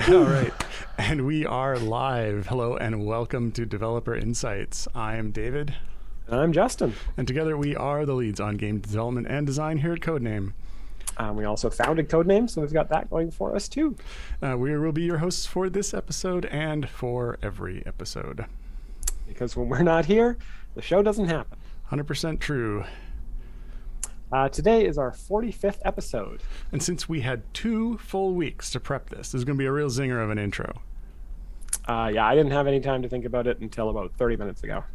All right. And we are live. Hello and welcome to Developer Insights. I am David. And I'm Justin. And together we are the leads on game development and design here at Codename. We also founded Codename, so we've got that going for us too. We will be your hosts for this episode and for every episode. Because when we're not here, the show doesn't happen. 100% true. Today is our 45th episode. And since we had 2 full weeks to prep this is going to be a real zinger of an intro. Yeah, I didn't have any time to think about it until about 30 minutes ago.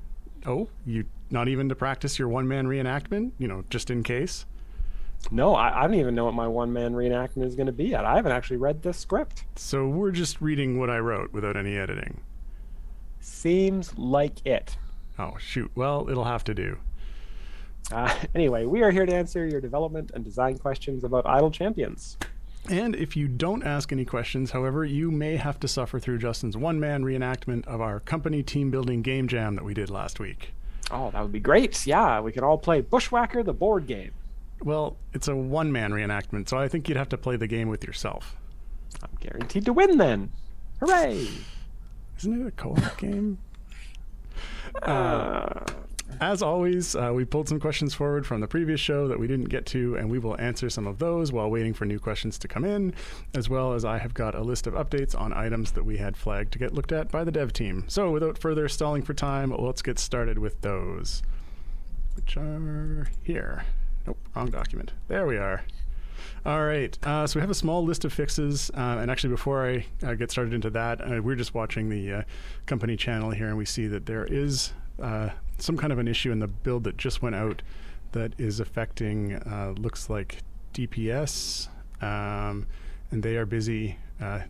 Oh, you not even to practice your one-man reenactment? Just in case? No, I don't even know what my one-man reenactment is going to be yet. I haven't actually read this script. So we're just reading what I wrote without any editing. Seems like it. Oh, shoot. Well, it'll have to do. Anyway, we are here to answer your development and design questions about Idle Champions. And if you don't ask any questions, however, you may have to suffer through Justin's one-man reenactment of our company team-building game jam that we did last week. Oh, that would be great. Yeah, we could all play Bushwhacker, the board game. Well, it's a one-man reenactment, so I think you'd have to play the game with yourself. I'm guaranteed to win then. Hooray! Isn't it a co-op game? As always, we pulled some questions forward from the previous show that we didn't get to, and we will answer some of those while waiting for new questions to come in, as well as I have got a list of updates on items that we had flagged to get looked at by the dev team. So without further stalling for time, let's get started with those, which are here. Nope, wrong document. There we are. All right, so we have a small list of fixes, and actually before I get started into that, we're just watching the company channel here, and we see that there is some kind of an issue in the build that just went out that is affecting, looks like DPS, and they are busy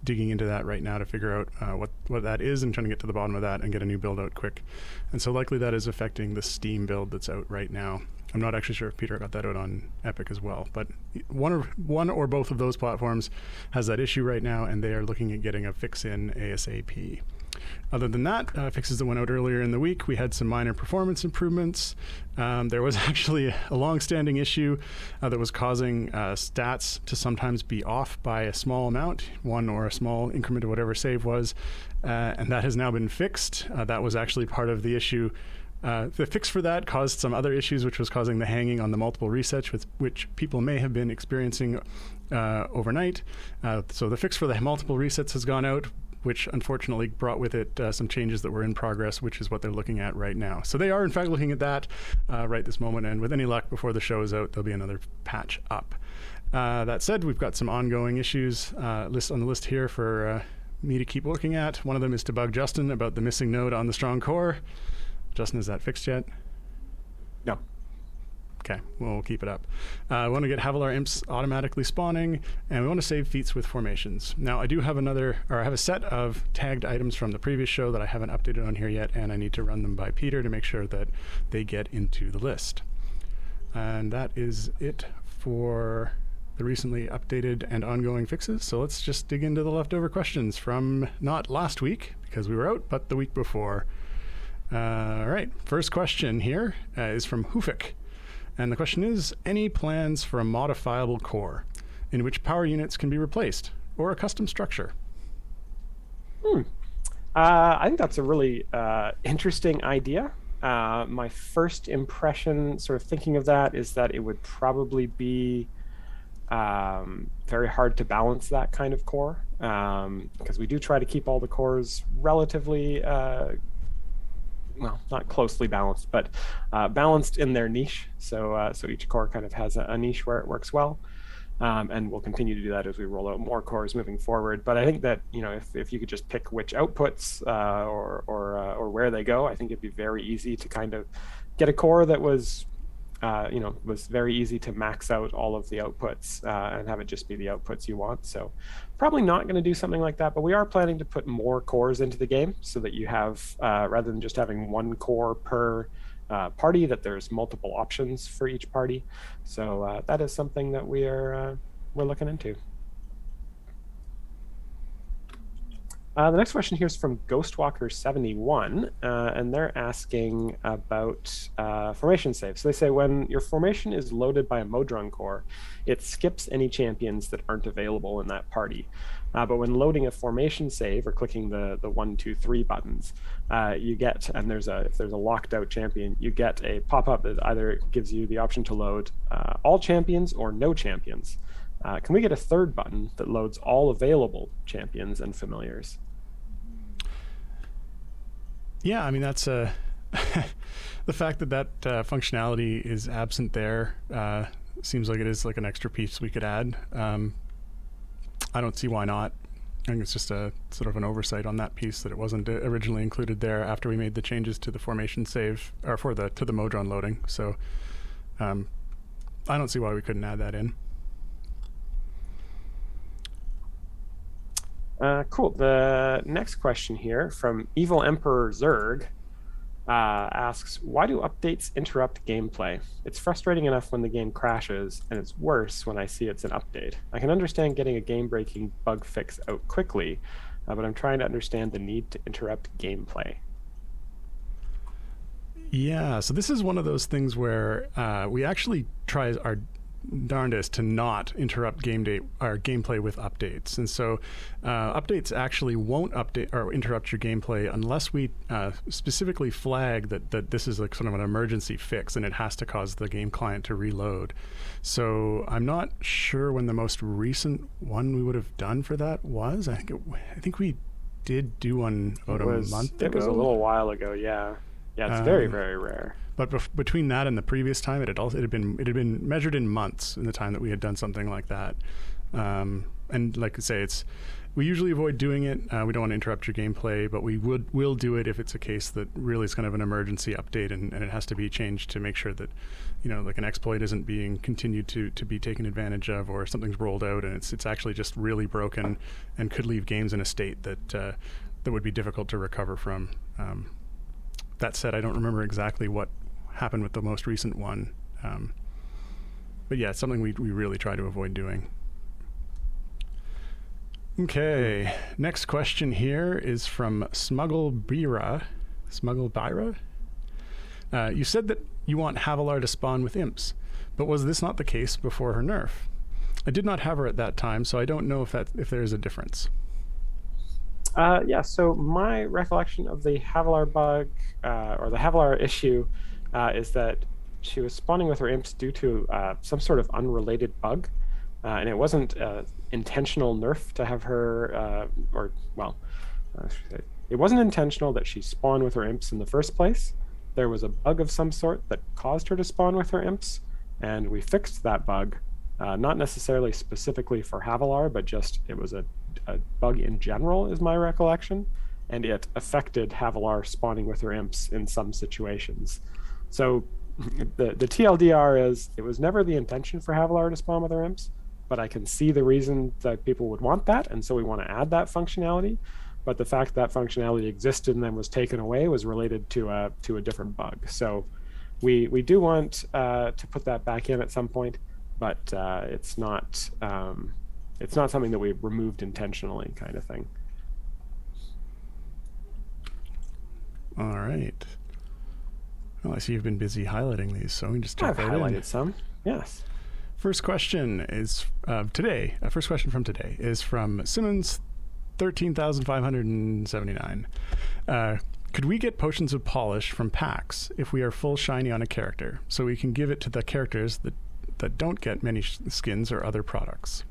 digging into that right now to figure out what that is and trying to get to the bottom of that and get a new build out quick. And so likely that is affecting the Steam build that's out right now. I'm not actually sure if Peter got that out on Epic as well, but one or both of those platforms has that issue right now, and they are looking at getting a fix in ASAP. Other than that, fixes that went out earlier in the week, we had some minor performance improvements. There was actually a long-standing issue that was causing stats to sometimes be off by a small amount, 1 or a small increment of whatever save was, and that has now been fixed. That was actually part of the issue. The fix for that caused some other issues, which was causing the hanging on the multiple resets, which people may have been experiencing overnight. So the fix for the multiple resets has gone out, which unfortunately brought with it some changes that were in progress, which is what they're looking at right now. So they are, in fact, looking at that right this moment, and with any luck, before the show is out, there'll be another patch up. That said, we've got some ongoing issues on the list here for me to keep looking at. One of them is to bug Justin about the missing node on the strong core. Justin, is that fixed yet? No. Okay, well, we'll keep it up. I want to get Havilar imps automatically spawning, and we want to save feats with formations. Now, I have a set of tagged items from the previous show that I haven't updated on here yet, and I need to run them by Peter to make sure that they get into the list. And that is it for the recently updated and ongoing fixes. So let's just dig into the leftover questions from not last week, because we were out, but the week before. All right, first question here is from Hufik. And the question is, any plans for a modifiable core in which power units can be replaced, or a custom structure? I think that's a really interesting idea. My first impression, sort of thinking of that, is that it would probably be very hard to balance that kind of core, because we do try to keep all the cores relatively well, not closely balanced, but balanced in their niche. So each core kind of has a niche where it works well, and we'll continue to do that as we roll out more cores moving forward. But I think that if you could just pick which outputs or where they go, I think it'd be very easy to kind of get a core that was was very easy to max out all of the outputs and have it just be the outputs you want. So probably not going to do something like that, but we are planning to put more cores into the game so that you have, rather than just having one core per party, that there's multiple options for each party. So that is something that we're looking into. The next question here is from Ghostwalker71, and they're asking about formation save. So they say when your formation is loaded by a Modron core, it skips any champions that aren't available in that party. But when loading a formation save or clicking the 1, 2, 3 buttons, you get, and if there's a locked out champion, you get a pop-up that either gives you the option to load all champions or no champions. Can we get a third button that loads all available champions and familiars? Yeah, I mean, that's the fact that functionality is absent there seems like it is like an extra piece we could add. I don't see why not. I think it's just a sort of an oversight on that piece that it wasn't originally included there after we made the changes to the formation save, or to the Modron loading. So I don't see why we couldn't add that in. Cool. The next question here from Evil Emperor Zerg asks, why do updates interrupt gameplay? It's frustrating enough when the game crashes, and it's worse when I see it's an update. I can understand getting a game-breaking bug fix out quickly, but I'm trying to understand the need to interrupt gameplay. Yeah, so this is one of those things where we actually try our darndest to not interrupt gameplay with updates, and so updates actually won't update or interrupt your gameplay unless we specifically flag that this is like sort of an emergency fix and it has to cause the game client to reload. So I'm not sure when the most recent one we would have done for that was. I think we did do one about a month ago. It was a little while ago. Yeah, it's very, very rare. But between that and the previous time, it had been measured in months in the time that we had done something like that. And like I say, we usually avoid doing it. We don't want to interrupt your gameplay, but will do it if it's a case that really is kind of an emergency update and it has to be changed to make sure that, like an exploit isn't being continued to be taken advantage of, or something's rolled out and it's actually just really broken and could leave games in a state that would be difficult to recover from. That said, I don't remember exactly what happened with the most recent one, but yeah, it's something we really try to avoid doing. Okay, next question here is from Smuggle Byra. You said that you want Havilar to spawn with imps, but was this not the case before her nerf? I did not have her at that time, so I don't know if there is a difference. Yeah, so my recollection of the Havilar bug or the Havilar issue is that she was spawning with her imps due to some sort of unrelated bug, and it wasn't intentional nerf to have her, it wasn't intentional that she spawned with her imps in the first place. There was a bug of some sort that caused her to spawn with her imps, and we fixed that bug, not necessarily specifically for Havilar, but just it was a bug in general, is my recollection, and it affected Havilar spawning with her imps in some situations. So the TLDR is it was never the intention for Havilar to spawn with her imps, but I can see the reason that people would want that, and so we want to add that functionality. But the fact that functionality existed and then was taken away was related to a different bug. So we do want to put that back in at some point, but it's not something that we removed intentionally, kind of thing. All right. Well, I see you've been busy highlighting these, so we can just jump right in. I've highlighted some, yes. First question is today. First question from today is from Simmons, 13,579. Could we get potions of polish from packs if we are full shiny on a character, so we can give it to the characters that don't get many skins or other products?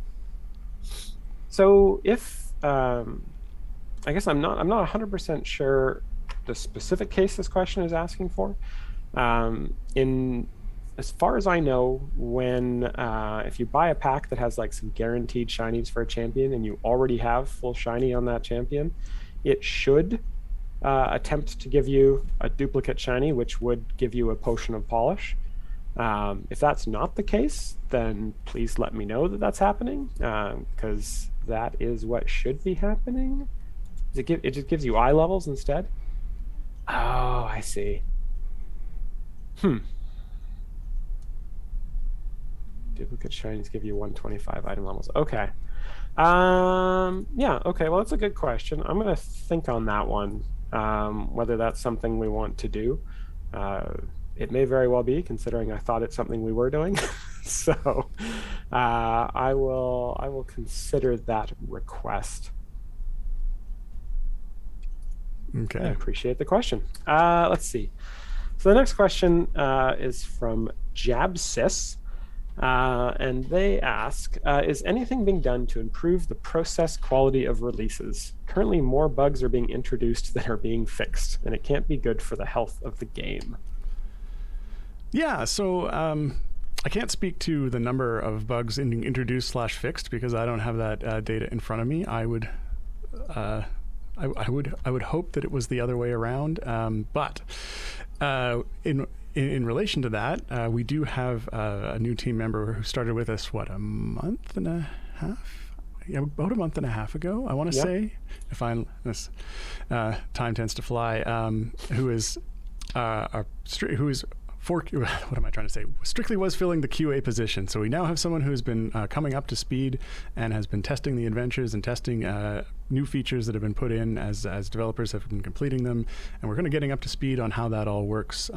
So if I guess I'm not 100% sure the specific case this question is asking for. As far as I know, when if you buy a pack that has like some guaranteed shinies for a champion and you already have full shiny on that champion, it should attempt to give you a duplicate shiny, which would give you a potion of polish. If that's not the case, then please let me know that that's happening, because that is what should be happening. It just gives you eye levels instead. Oh, I see. Duplicate shinies give you 125 item levels. Okay. Yeah, okay. Well, that's a good question. I'm going to think on that one, whether that's something we want to do. Uh, it may very well be, considering I thought it's something we were doing. So, I will consider that request. I Okay. appreciate the question. Let's see. So the next question is from Jabsis. And they ask, is anything being done to improve the process quality of releases? Currently, more bugs are being introduced than are being fixed, and it can't be good for the health of the game. Yeah, so I can't speak to the number of bugs introduced slash fixed because I don't have that data in front of me. Uh, I would hope that it was the other way around, but in relation to that, we do have a new team member who started with us a month and a half. Yeah, about a month and a half ago, I want to say. If I this time tends to fly, who is what am I trying to say? Strictly was filling the QA position. So we now have someone who's been coming up to speed and has been testing the adventures and testing new features that have been put in as developers have been completing them. And we're kind of getting up to speed on how that all works.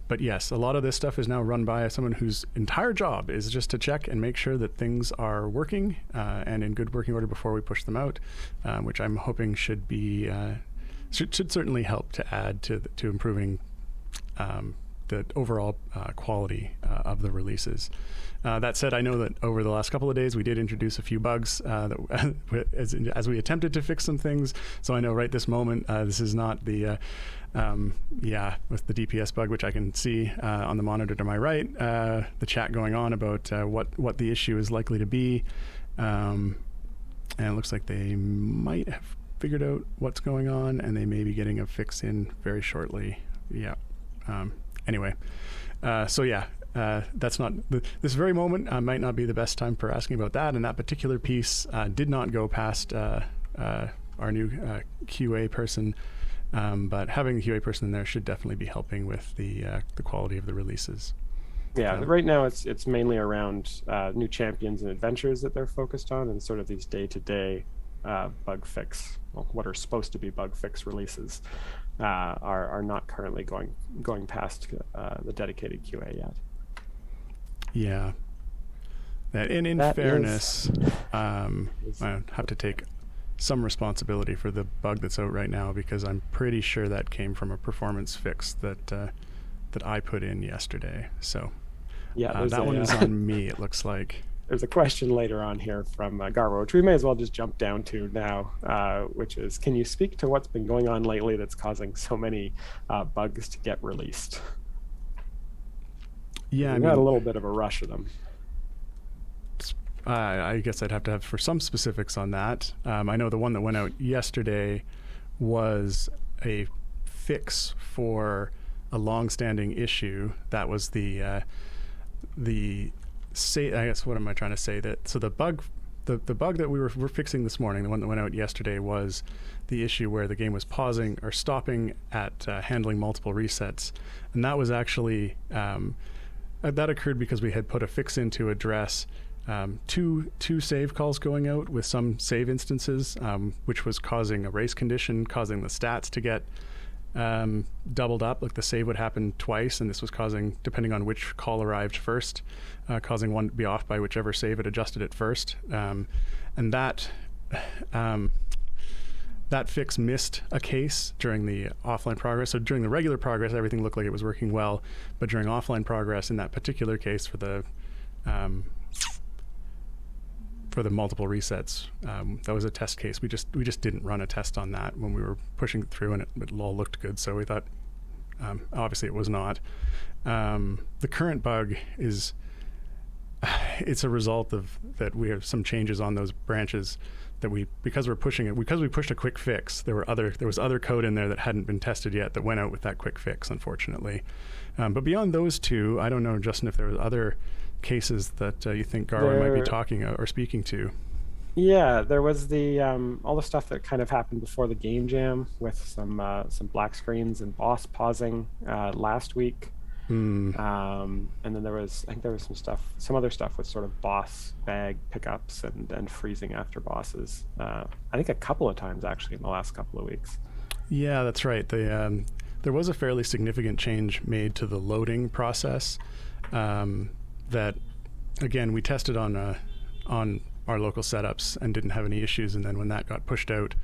But yes, a lot of this stuff is now run by someone whose entire job is just to check and make sure that things are working and in good working order before we push them out, which I'm hoping should be should certainly help to add to improving the overall quality of the releases. That said, I know that over the last couple of days we did introduce a few bugs as we attempted to fix some things. So I know right this moment this is not the with the DPS bug, which I can see on the monitor to my right, the chat going on about what the issue is likely to be, and it looks like they might have figured out what's going on and they may be getting a fix in very shortly. Yeah. Anyway, so yeah, that's not this very moment might not be the best time for asking about that. And that particular piece did not go past our new QA person, but having the QA person in there should definitely be helping with the quality of the releases. Yeah, right now it's mainly around new champions and adventures that they're focused on, and sort of these day-to-day bug fix, what are supposed to be bug fix releases. Are not currently going past the dedicated QA yet. Yeah. And in fairness, I have to take some responsibility for the bug that's out right now because I'm pretty sure that came from a performance fix that I put in yesterday. So yeah, that one is on me, it looks like. There's a question later on here from Garbo, which we may as well just jump down to now, which is, can you speak to what's been going on lately that's causing so many bugs to get released? Yeah, we had a little bit of a rush of them. I guess I'd have to have for some specifics on that. I know the one that went out yesterday was a fix for a long-standing issue. That was I guess what am I trying to say? So the bug that we're fixing this morning, the one that went out yesterday, was the issue where the game was pausing or stopping at handling multiple resets, and that was actually that occurred because we had put a fix in to address two save calls going out with some save instances, which was causing a race condition, causing the stats to get doubled up. Like the save would happen twice, and this was causing, depending on which call arrived first, causing one to be off by whichever save it adjusted it first. And that fix missed a case during the offline progress. So during the regular progress, everything looked like it was working well, but during offline progress, in that particular case for the multiple resets, that was a test case. We just didn't run a test on that when we were pushing it through, and it all looked good. So we thought, obviously it was not. The current bug is, it's a result of that we have some changes on those branches that because we pushed a quick fix. There was other code in there that hadn't been tested yet that went out with that quick fix, unfortunately. But beyond those two, I don't know, Justin, if there was other cases that you think Garwin might be talking or speaking to. Yeah, there was the all the stuff that kind of happened before the game jam with some black screens and boss pausing last week. Hmm. And then I think there was some other stuff with sort of boss bag pickups and freezing after bosses. I think a couple of times actually in the last couple of weeks. Yeah, that's right. There was a fairly significant change made to the loading process that, again, we tested on our local setups and didn't have any issues. And then when that got pushed out,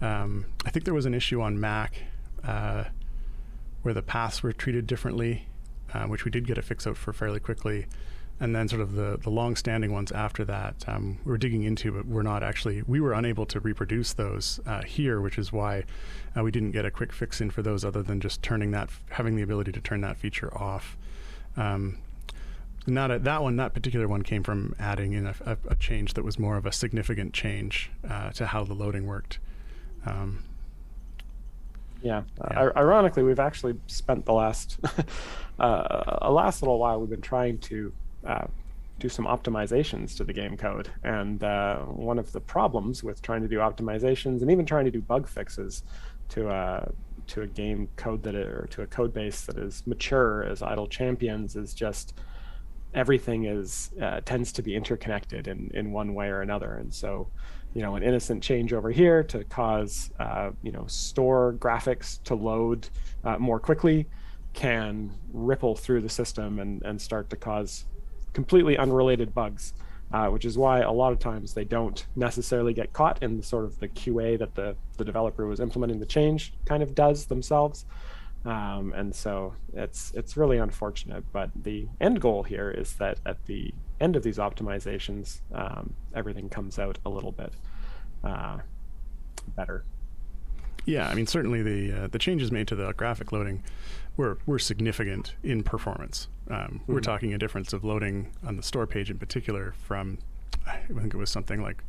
I think there was an issue on Mac where the paths were treated differently, which we did get a fix out for fairly quickly. And then sort of the long-standing ones after that, we were digging into, but we were unable to reproduce those here, which is why we didn't get a quick fix in for those other than just having the ability to turn that feature off. That particular one came from adding in a change that was more of a significant change to how the loading worked. Yeah. Ironically, we've actually spent the last little while. We've been trying to do some optimizations to the game code, and one of the problems with trying to do optimizations and even trying to do bug fixes to a game code or to a code base that is mature as Idle Champions is just everything tends to be interconnected in one way or another. And so, an innocent change over here to cause store graphics to load more quickly can ripple through the system and start to cause completely unrelated bugs, which is why a lot of times they don't necessarily get caught in the sort of the QA that the developer who was implementing the change kind of does themselves. And so it's really unfortunate, but the end goal here is that at the end of these optimizations, everything comes out a little bit better. Yeah, I mean, certainly the changes made to the graphic loading were significant in performance. We're talking a difference of loading on the store page in particular from, I think it was something like,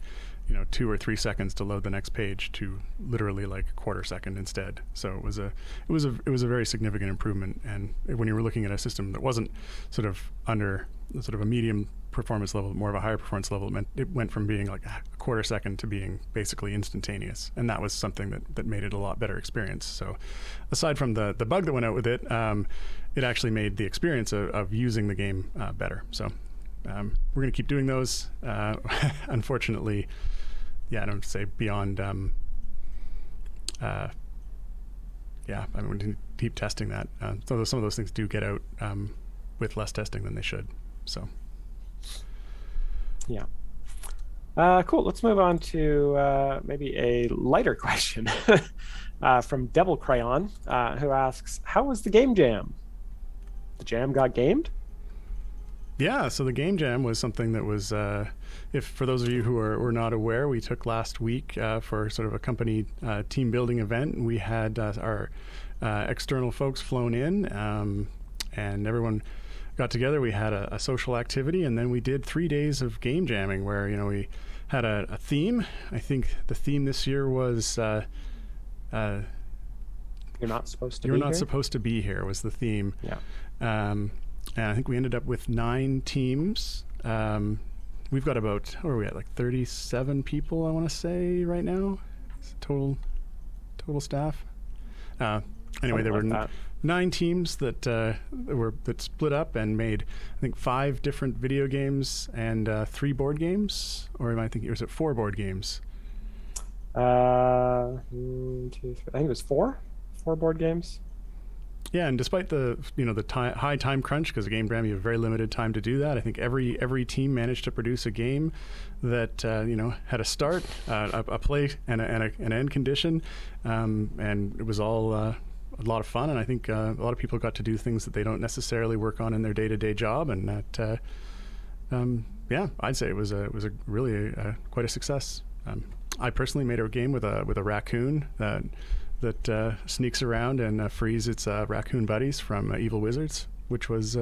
2 or 3 seconds to load the next page to literally like a quarter second instead. So it was a very significant improvement. And when you were looking at a system that wasn't sort of under sort of a medium performance level, more of a higher performance level, it went from being like a quarter second to being basically instantaneous. And that was something that made it a lot better experience. So aside from the bug that went out with it, it actually made the experience of using the game better. So we're going to keep doing those. Unfortunately, I don't say beyond. I mean, we need to keep testing that. So some of those things do get out with less testing than they should. So, yeah. Cool. Let's move on to maybe a lighter question from Devil Crayon, who asks, "How was the game jam? The jam got gamed?" Yeah, so the game jam was something that was, if for those of you who were not aware, we took last week for sort of a company team building event. We had our external folks flown in, and everyone got together. We had a social activity, and then we did 3 days of game jamming where, we had a theme. I think the theme this year was You're not supposed to You're be not here? supposed to be here was the theme. Yeah. And I think we ended up with 9 teams. We've got about, what are we at, like 37 people, I want to say, right now? Total staff. Anyway, there were 9 teams that split up and made, I think, 5 different video games and 3 board games. Or am I thinking, or was it 4 board games? 1, 2, 3, I think it was 4 board games. Yeah, and despite the high time crunch, because a game jam you have very limited time to do that, I think every team managed to produce a game that had a start, a play, and an end condition, and it was all a lot of fun. And I think a lot of people got to do things that they don't necessarily work on in their day-to-day job, and that I'd say it was really quite a success. I personally made a game with a raccoon that sneaks around and frees its raccoon buddies from evil wizards, which was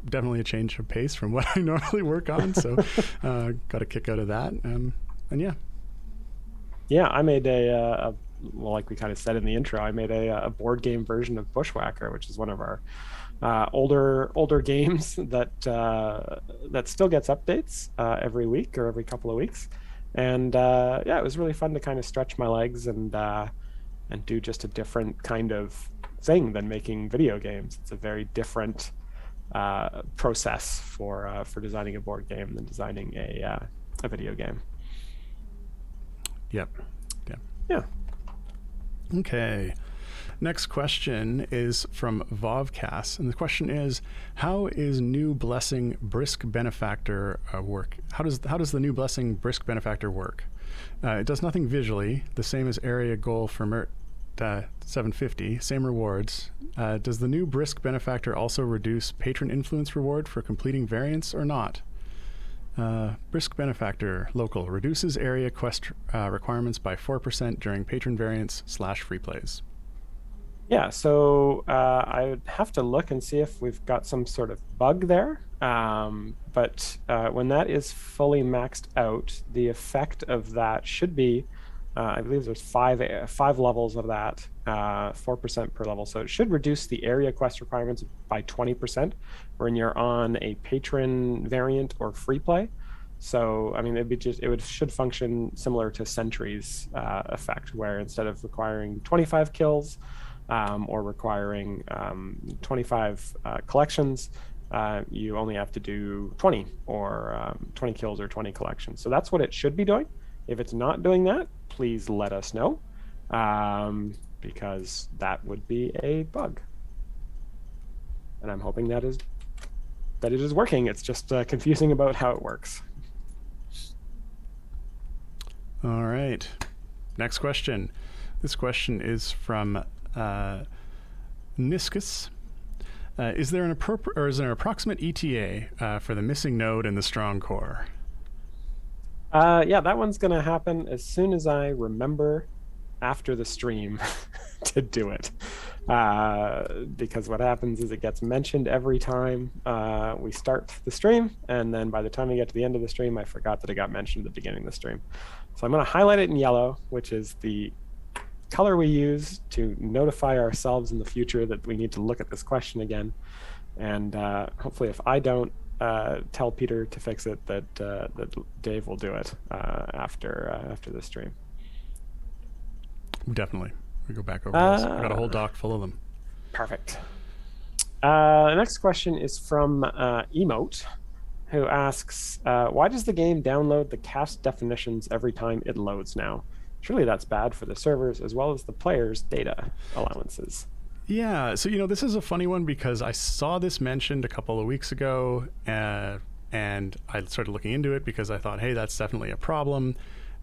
definitely a change of pace from what I normally work on. So got a kick out of that. And yeah. Yeah, I made well, like we kind of said in the intro, I made a board game version of Bushwhacker, which is one of our older games that still gets updates every week or every couple of weeks. And it was really fun to kind of stretch my legs and do just a different kind of thing than making video games. It's a very different process for designing a board game than designing a video game. Yep. Yeah. Okay. Next question is from Vovcast, and the question is, how is New Blessing Brisk Benefactor work? How does the New Blessing Brisk Benefactor work? It does nothing visually, the same as Area Goal for Mert 750, same rewards. Does the new Brisk Benefactor also reduce Patron Influence reward for completing variants or not? Brisk Benefactor, local, reduces area quest requirements by 4% during patron variants / free plays. Yeah, so I would have to look and see if we've got some sort of bug there. But when that is fully maxed out, the effect of that should be, I believe there's five levels of that, 4% per level. So it should reduce the area quest requirements by 20% when you're on a patron variant or free play. So, I mean, should function similar to Sentry's effect, where instead of requiring 25 kills, or requiring 25 collections, you only have to do 20 or 20 kills or 20 collections. So that's what it should be doing. If it's not doing that, please let us know, because that would be a bug. And I'm hoping that it is working. It's just confusing about how it works. All right. Next question. This question is from Niscus. Is there an approximate ETA for the missing node and the strong core? Yeah, that one's going to happen as soon as I remember after the stream to do it. Because what happens is it gets mentioned every time we start the stream, and then by the time we get to the end of the stream, I forgot that it got mentioned at the beginning of the stream. So I'm going to highlight it in yellow, which is the color we use to notify ourselves in the future that we need to look at this question again. And hopefully, if I don't tell Peter to fix it, that Dave will do it after the stream. Definitely. We go back over this. I got a whole doc full of them. Perfect. The next question is from Emote, who asks, why does the game download the cast definitions every time it loads now? Surely that's bad for the servers as well as the players' data allowances. Yeah, so this is a funny one because I saw this mentioned a couple of weeks ago, and I started looking into it because I thought, hey, that's definitely a problem.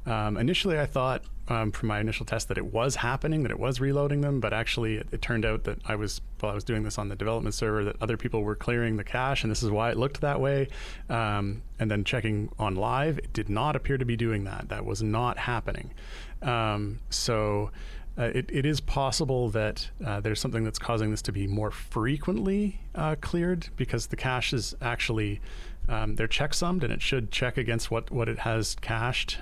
Initially, I thought from my initial test that it was happening, that it was reloading them, but actually it turned out that while I was doing this on the development server, that other people were clearing the cache, and this is why it looked that way. And then checking on live, it did not appear to be doing that. That was not happening. So it is possible that there's something that's causing this to be more frequently cleared, because the cache is actually they're checksummed, and it should check against what it has cached.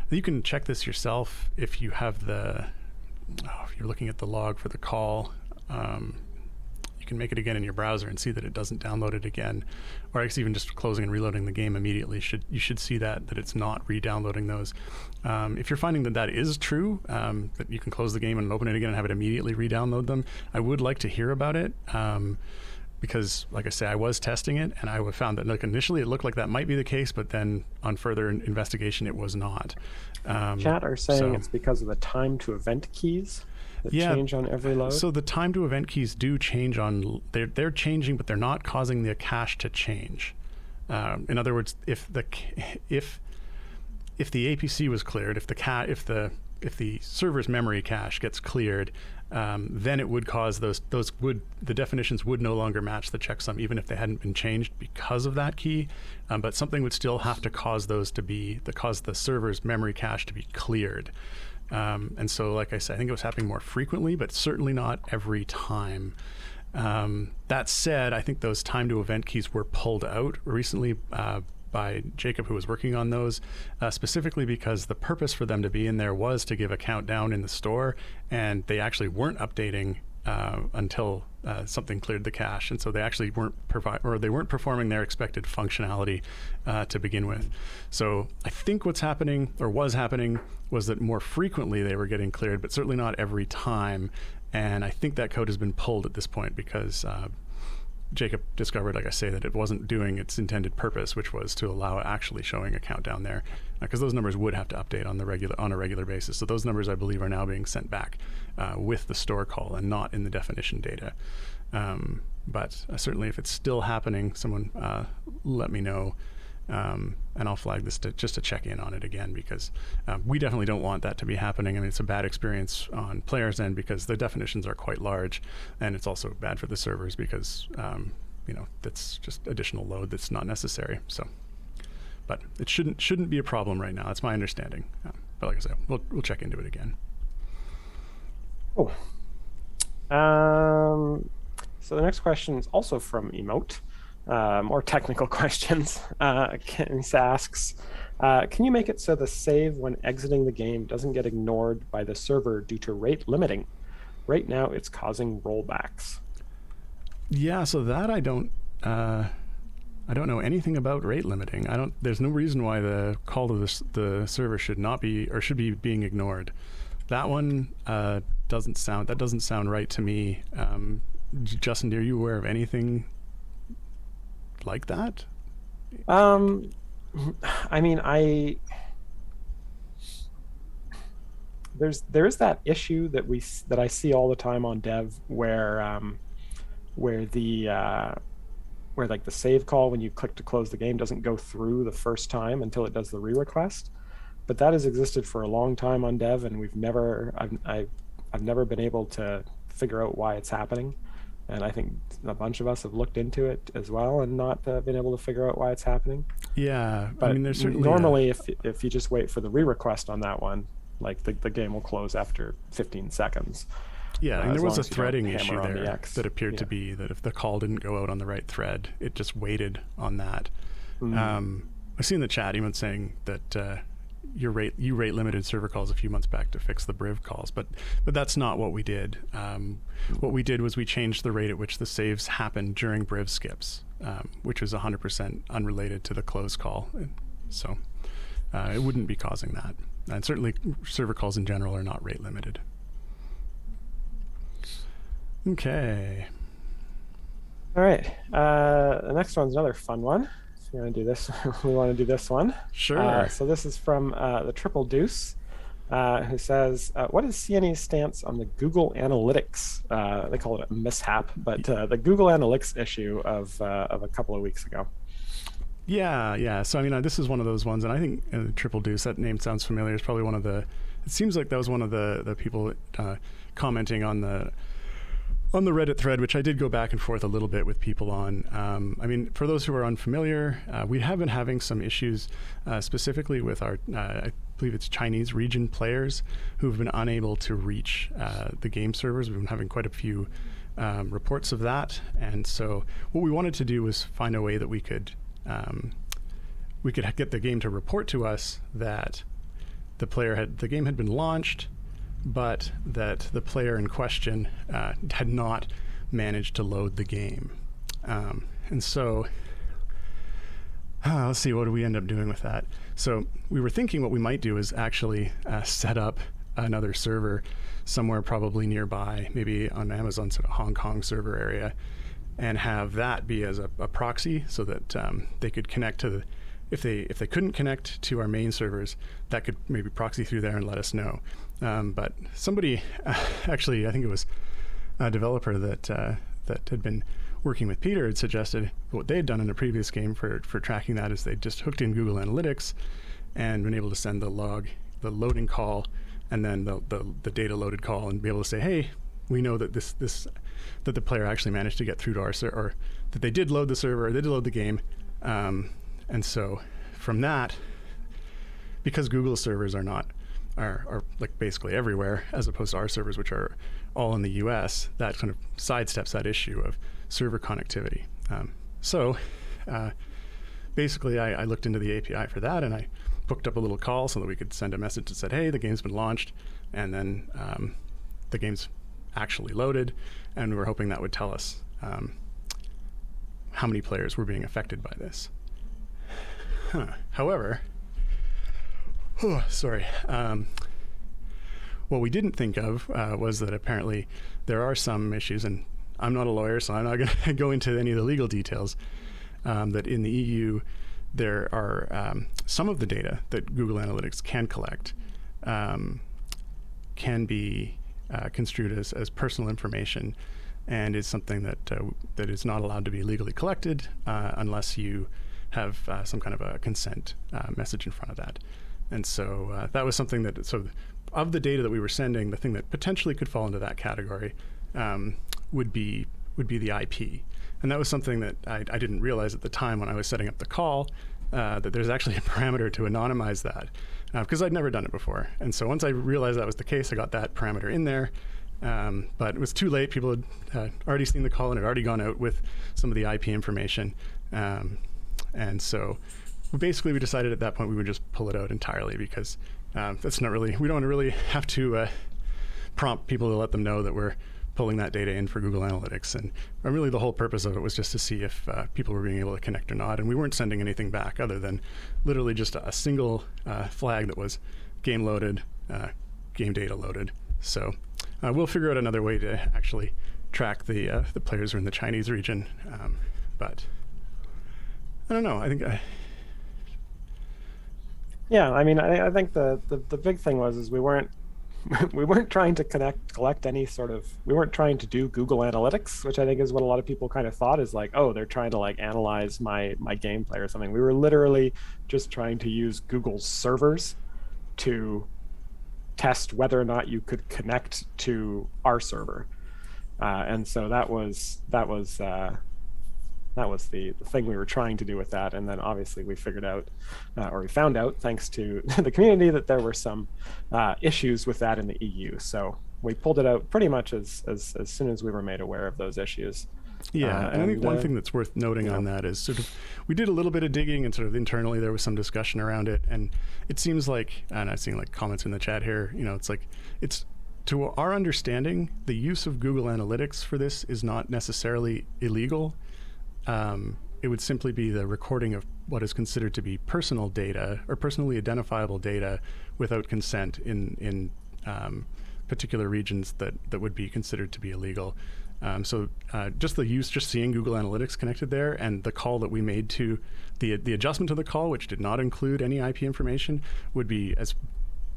You can check this yourself if you have if you're looking at the log for the call. You can make it again in your browser and see that it doesn't download it again, or I guess even just closing and reloading the game immediately. You should see that it's not re-downloading those. If you're finding that is true, that you can close the game and open it again and have it immediately re-download them, I would like to hear about it. Because, like I say, I was testing it, and I found that initially it looked like that might be the case, but then on further investigation, it was not. Chat are saying it's because of the time to event keys that change on every load. So the time to event keys do change they're changing, but they're not causing the cache to change. In other words, if the APC was cleared, if the server's memory cache gets cleared, then it would cause the definitions would no longer match the checksum, even if they hadn't been changed because of that key. But something would still have to cause the server's memory cache to be cleared. And so, like I said, I think it was happening more frequently, but certainly not every time. That said, I think those time to event keys were pulled out recently by Jacob, who was working on those, specifically because the purpose for them to be in there was to give a countdown in the store, and they actually weren't updating until something cleared the cache, and so they actually weren't performing their expected functionality to begin with. So I think what's happening, or was happening, was that more frequently they were getting cleared, but certainly not every time. And I think that code has been pulled at this point because Jacob discovered, like I say, that it wasn't doing its intended purpose, which was to allow actually showing a countdown there, because those numbers would have to update on a regular basis. So those numbers, I believe, are now being sent back with the store call and not in the definition data. But certainly, if it's still happening, someone let me know, and I'll flag this just to check in on it again, because we definitely don't want that to be happening. I mean, it's a bad experience on players' end because the definitions are quite large, and it's also bad for the servers because that's just additional load that's not necessary. So, but it shouldn't be a problem right now. That's my understanding. But like I said, we'll check into it again. Oh. So the next question is also from Emote. More technical questions. Ken asks, can you make it so the save when exiting the game doesn't get ignored by the server due to rate limiting? Right now, it's causing rollbacks. Yeah, so that I don't know anything about rate limiting. There's no reason why the call to the server should be being ignored. That one doesn't sound right to me. Justin, are you aware of anything like that? I mean, there's that issue that I see all the time on dev where like the save call when you click to close the game doesn't go through the first time until it does the re-request. But that has existed for a long time on dev, and I've never been able to figure out why it's happening. And I think a bunch of us have looked into it as well and not been able to figure out why it's happening. Yeah, but I mean, there's certainly normally if you just wait for the re-request on that one, like the game will close after 15 seconds. Yeah, and there was a threading issue there that appeared to be that if the call didn't go out on the right thread, it just waited on that. I see in the chat even saying that you rate limited server calls a few months back to fix the Briv calls, but that's not what we did. What we did was we changed the rate at which the saves happened during Briv skips, which was 100% unrelated to the close call. So it wouldn't be causing that. And certainly server calls in general are not rate limited. Okay. All right. The next one's another fun one. If you want to do this, we want to do this one. Sure. So this is from the Triple Deuce, who says, what is CNE's stance on the Google Analytics? They call it a mishap, but the Google Analytics issue of a couple of weeks ago. Yeah. So I mean, this is one of those ones, and I think Triple Deuce, that name sounds familiar. It's probably one of the. It seems like that was one of the people commenting on the Reddit thread, which I did go back and forth a little bit with people on. I mean, for those who are unfamiliar, we have been having some issues specifically with our, I believe it's Chinese region players who've been unable to reach the game servers. We've been having quite a few reports of that. And so what we wanted to do was find a way that we could get the game to report to us that the game had been launched, but that the player in question had not managed to load the game. And so let's see, what do we end up doing with that? So we were thinking what we might do is actually set up another server somewhere probably nearby, maybe on Amazon's sort of Hong Kong server area, and have that be as a proxy so that they could connect to if they couldn't connect to our main servers, that could maybe proxy through there and let us know. But somebody, actually, I think it was a developer that had been working with Peter, had suggested what they had done in a previous game for tracking that is they just hooked in Google Analytics and been able to send the loading call, and then the data loaded call, and be able to say, hey, we know that that the player actually managed to get through to our server, or that they did load the server, or they did load the game. And so from that, because Google servers are like basically everywhere, as opposed to our servers, which are all in the US, that kind of sidesteps that issue of server connectivity. So basically I looked into the API for that, and I booked up a little call so that we could send a message that said, hey, the game's been launched, and then the game's actually loaded, and we were hoping that would tell us how many players were being affected by this. However, what we didn't think of was that apparently there are some issues, and I'm not a lawyer, so I'm not going to go into any of the legal details, that in the EU there are some of the data that Google Analytics can collect can be construed as personal information, and is something that that is not allowed to be legally collected unless you have some kind of a consent message in front of that. And so that was something that, so of the data that we were sending, the thing that potentially could fall into that category would be the IP. And that was something that I didn't realize at the time when I was setting up the call, that there's actually a parameter to anonymize that, because I'd never done it before. And so once I realized that was the case, I got that parameter in there. But it was too late. People had already seen the call and had already gone out with some of the IP information. And so basically we decided at that point we would just pull it out entirely, because that's not really, we don't really have to prompt people to let them know that we're pulling that data in for Google Analytics. And really the whole purpose of it was just to see if people were being able to connect or not. And we weren't sending anything back other than literally just a single flag that was game loaded, game data loaded. So we'll figure out another way to actually track the players who are in the Chinese region. But I don't know. I think yeah, I mean, I think the big thing is we weren't trying to collect any sort of, we weren't trying to do Google Analytics, which I think is what a lot of people kind of thought is like, oh, they're trying to like analyze my gameplay or something. We were literally just trying to use Google's servers to test whether or not you could connect to our server, and so that was the thing we were trying to do with that. And then obviously we figured out, or we found out, thanks to the community, that there were some issues with that in the EU. So we pulled it out pretty much as soon as we were made aware of those issues. Yeah, and I think one thing that's worth noting on that is sort of, we did a little bit of digging, and sort of internally there was some discussion around it, and it seems like, and I've seen like comments in the chat here, it's like, it's, to our understanding, the use of Google Analytics for this is not necessarily illegal. It would simply be the recording of what is considered to be personal data or personally identifiable data without consent in particular regions that would be considered to be illegal. So just seeing Google Analytics connected there, and the call that we made to the adjustment to the call, which did not include any IP information, would be, as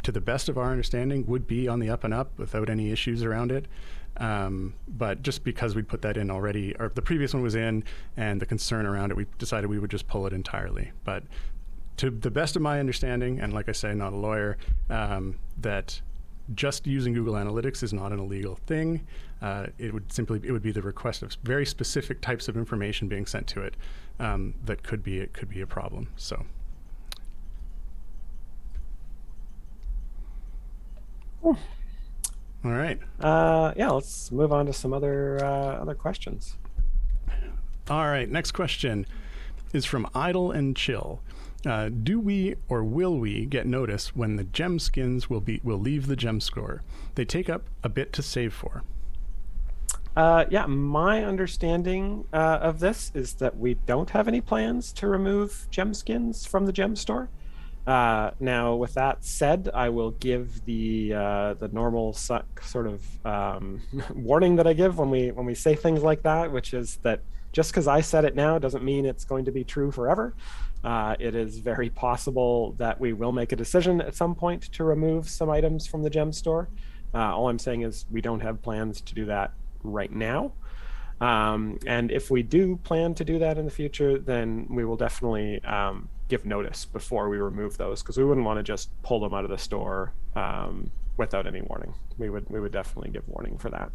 to the best of our understanding, would be on the up and up without any issues around it. But just because we'd put that in already, or the previous one was in, and the concern around it, we decided we would just pull it entirely. But to the best of my understanding, and like I say, not a lawyer, that just using Google Analytics is not an illegal thing. It would be the request of very specific types of information being sent to it that could be a problem. So. Cool. All right. Yeah, let's move on to some other questions. All right. Next question is from Idle and Chill. Do we or will we get notice when the gem skins will leave the gem store? They take up a bit to save for. Yeah, my understanding of this is that we don't have any plans to remove gem skins from the gem store. Now, with that said, I will give the normal sort of warning that I give when we say things like that, which is that just because I said it now doesn't mean it's going to be true forever. It is very possible that we will make a decision at some point to remove some items from the gem store. All I'm saying is we don't have plans to do that right now. And if we do plan to do that in the future, then we will definitely give notice before we remove those, because we wouldn't want to just pull them out of the store without any warning. We would definitely give warning for that.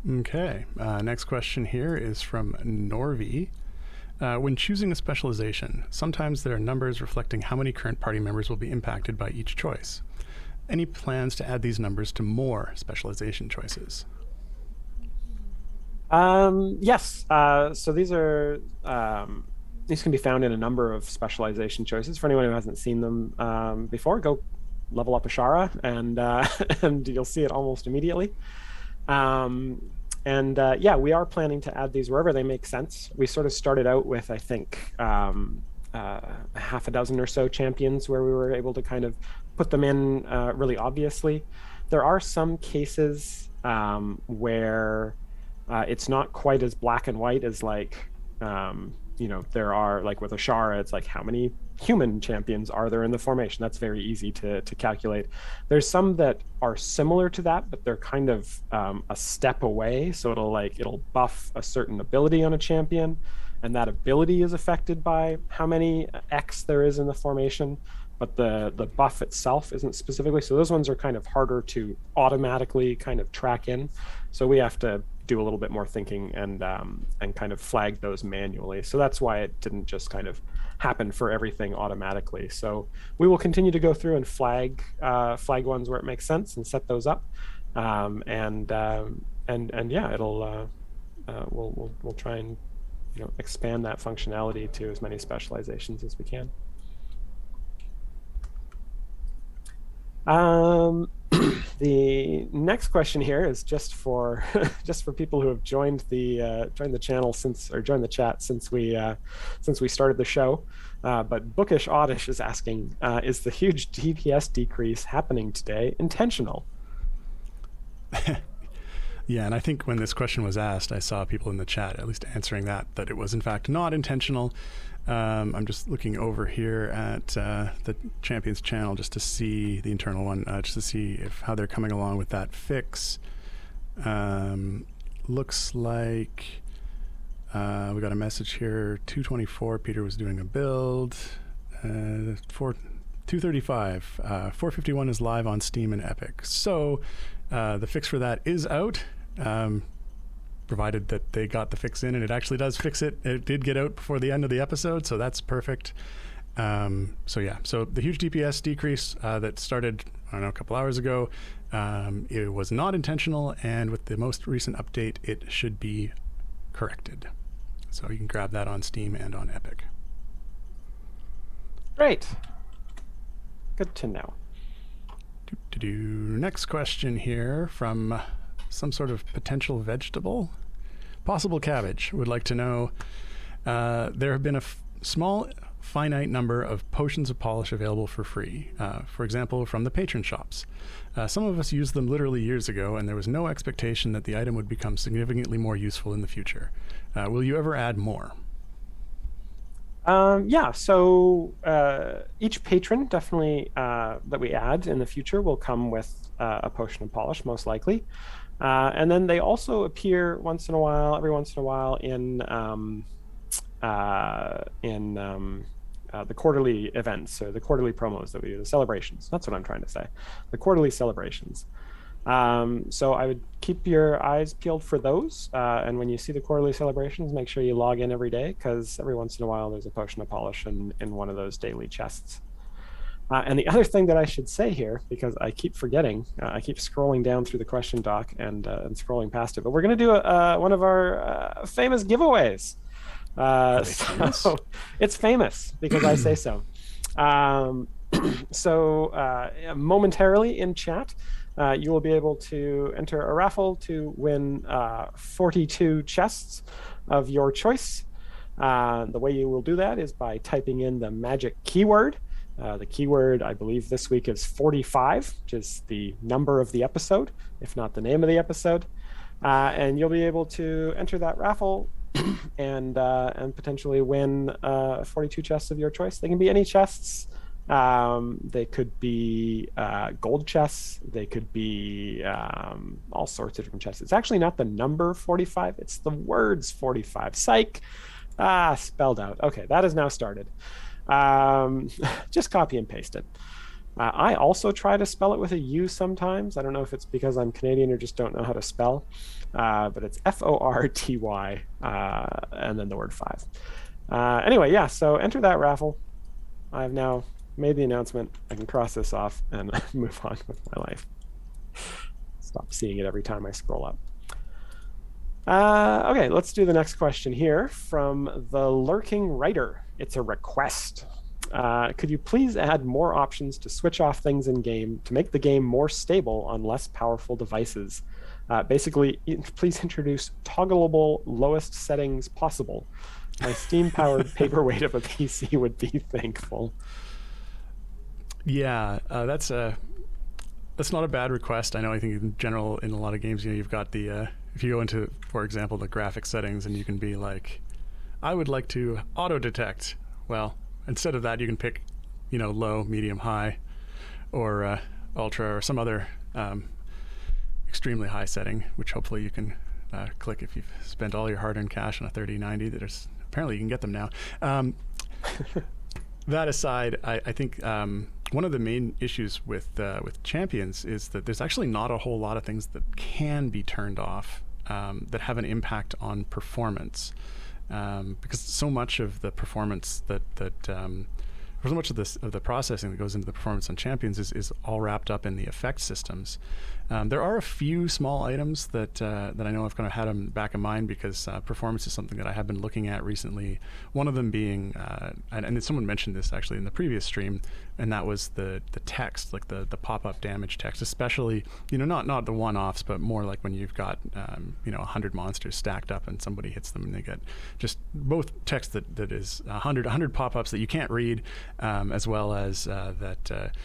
Okay. Next question here is from Norvi. When choosing a specialization, sometimes there are numbers reflecting how many current party members will be impacted by each choice. Any plans to add these numbers to more specialization choices? Yes. So these can be found in a number of specialization choices. For anyone who hasn't seen them before, go level up Ashara, and you'll see it almost immediately. Yeah, we are planning to add these wherever they make sense. We sort of started out with, I think, half a dozen or so champions where we were able to kind of put them in really obviously. There are some cases where it's not quite as black and white as like, there are like with Ashara, it's like how many human champions are there in the formation? That's very easy to calculate. There's some that are similar to that, but they're kind of a step away. So it'll buff a certain ability on a champion, and that ability is affected by how many X there is in the formation, but the buff itself isn't specifically. So those ones are kind of harder to automatically kind of track in. So we have to do a little bit more thinking and kind of flag those manually. So that's why it didn't just kind of happen for everything automatically. So we will continue to go through and flag ones where it makes sense and set those up. And yeah, it'll we'll try and expand that functionality to as many specializations as we can. The next question here is just for people who have joined the channel joined the chat since we started the show. But Bookish Oddish is asking, is the huge DPS decrease happening today intentional? Yeah, and I think when this question was asked, I saw people in the chat at least answering that it was in fact not intentional. I'm just looking over here at the Champions channel just to see the internal one, just to see how they're coming along with that fix. Looks like we got a message here. 224, Peter was doing a build. 235, 451 is live on Steam and Epic. So the fix for that is out. Provided that they got the fix in, and it actually does fix it. It did get out before the end of the episode, so that's perfect. So yeah, so the huge DPS decrease that started, I don't know, a couple hours ago, it was not intentional, and with the most recent update, it should be corrected. So you can grab that on Steam and on Epic. Great. Good to know. Next question here from some sort of potential vegetable. Possible Cabbage would like to know, there have been a small finite number of potions of polish available for free, for example from the patron shops. Some of us used them literally years ago, and there was no expectation that the item would become significantly more useful in the future. Will you ever add more? Yeah, so each patron definitely that we add in the future will come with a potion of polish, most likely. And then they also appear every once in a while in the quarterly events, or the quarterly promos that we do, the celebrations. That's what I'm trying to say. The quarterly celebrations. So I would keep your eyes peeled for those. And when you see the quarterly celebrations, make sure you log in every day, because every once in a while there's a potion of polish in one of those daily chests. And the other thing that I should say here, because I keep forgetting, I keep scrolling down through the question doc and scrolling past it, but we're going to do one of our famous giveaways. So it's famous because I say so. So momentarily in chat, you will be able to enter a raffle to win 42 chests of your choice. The way you will do that is by typing in the magic keyword. The keyword, I believe this week, is 45, which is the number of the episode, if not the name of the episode. And you'll be able to enter that raffle and potentially win 42 chests of your choice. They can be any chests. They could be gold chests. They could be all sorts of different chests. It's actually not the number 45. It's the words 45. Psych. Spelled out. Okay, that is now started. Just copy and paste it. I also try to spell it with a U sometimes. I don't know if it's because I'm Canadian or just don't know how to spell, but it's F-O-R-T-Y and then the word 5. Anyway, yeah, so enter that raffle. I've now made the announcement. I can cross this off and move on with my life. Stop seeing it every time I scroll up. Okay, let's do the next question here from the Lurking Writer. It's a request. Could you please add more options to switch off things in game to make the game more stable on less powerful devices? Basically, please introduce toggleable lowest settings possible. My Steam-powered paperweight of a PC would be thankful. Yeah, that's not a bad request. I know. I think in general, in a lot of games, you've got the if you go into, for example, the graphic settings, and you can be like, I would like to auto detect. Well, instead of that, you can pick, low, medium, high, or ultra, or some other extremely high setting, which hopefully you can click if you've spent all your hard-earned cash on a 3090. There's apparently you can get them now. That aside, I think one of the main issues with Champions is that there's actually not a whole lot of things that can be turned off that have an impact on performance, because so much of the performance so much of the processing that goes into the performance on Champions is all wrapped up in the effect systems. There are a few small items that I know I've kind of had them back in mind, because performance is something that I have been looking at recently. One of them being, and someone mentioned this actually in the previous stream, and that was the text, like the pop-up damage text, especially not the one-offs, but more like when you've got 100 monsters stacked up and somebody hits them and they get just both text that is 100 pop-ups that you can't read, as well as that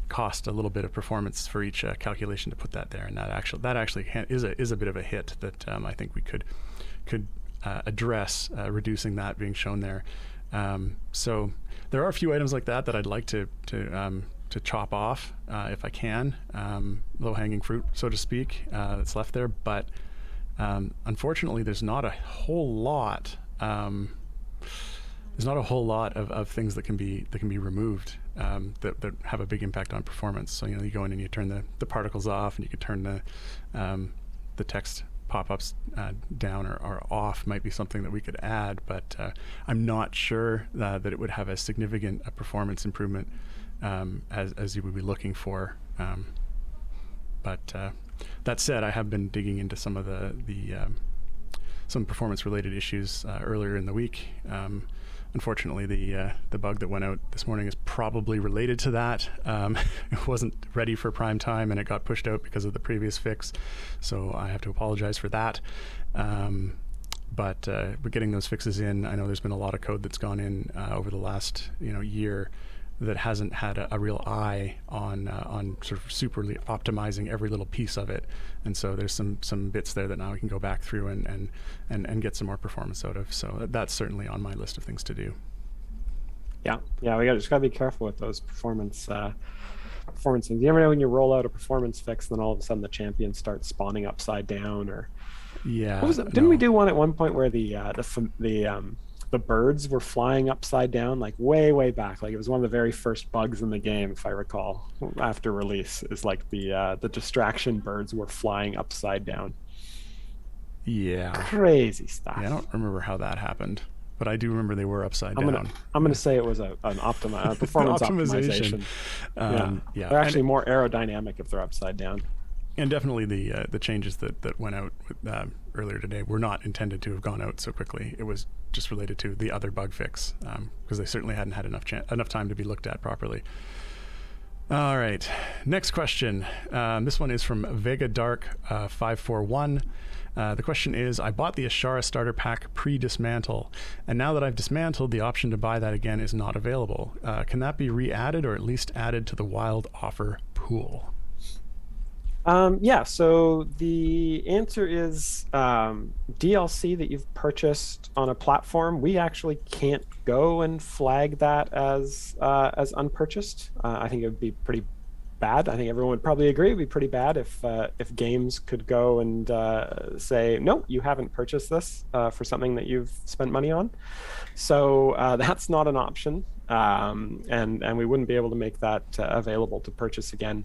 cost a little bit of performance for each calculation to put that there, and that actually is a bit of a hit that I think we could address, reducing that being shown there. So there are a few items like that I'd like to chop off if I can, low-hanging fruit, so to speak, that's left there. But unfortunately, there's not a whole lot. There's not a whole lot of things that can be removed that have a big impact on performance. So you go in and you turn the particles off, and you can turn the text pop-ups down or off. Might be something that we could add, but I'm not sure that it would have as significant a performance improvement as you would be looking for. But that said, I have been digging into some of some performance-related issues earlier in the week. Unfortunately, the bug that went out this morning is probably related to that. It wasn't ready for prime time, and it got pushed out because of the previous fix. So I have to apologize for that. But getting those fixes in, I know there's been a lot of code that's gone in over the last year that hasn't had a real eye on sort of superly optimizing every little piece of it, and so there's some bits there that now we can go back through and get some more performance out of. So that's certainly on my list of things to do. Yeah, we just gotta be careful with those performance things. You never know when you roll out a performance fix, then all of a sudden the champion starts spawning upside down, or yeah. Didn't we do one at one point where the birds were flying upside down, like way back? Like it was one of the very first bugs in the game, if I recall, after release, is like the distraction birds were flying upside down. Yeah. Crazy stuff. Yeah, I don't remember how that happened, but I do remember they were upside down. I'm gonna say it was an performance optimization. Yeah. They're actually more aerodynamic if they're upside down. And definitely the changes that went out earlier today were not intended to have gone out so quickly. It was just related to the other bug fix, because they certainly hadn't had enough time to be looked at properly. All right, next question. This one is from Vega Dark 541. The question is, I bought the Ashara starter pack pre-dismantle, and now that I've dismantled, the option to buy that again is not available. Can that be re-added, or at least added to the wild offer pool? So the answer is DLC that you've purchased on a platform, we actually can't go and flag that as unpurchased. I think it would be pretty bad. I think everyone would probably agree it would be pretty bad if games could go and say, no, you haven't purchased this for something that you've spent money on. So that's not an option, and we wouldn't be able to make that available to purchase again.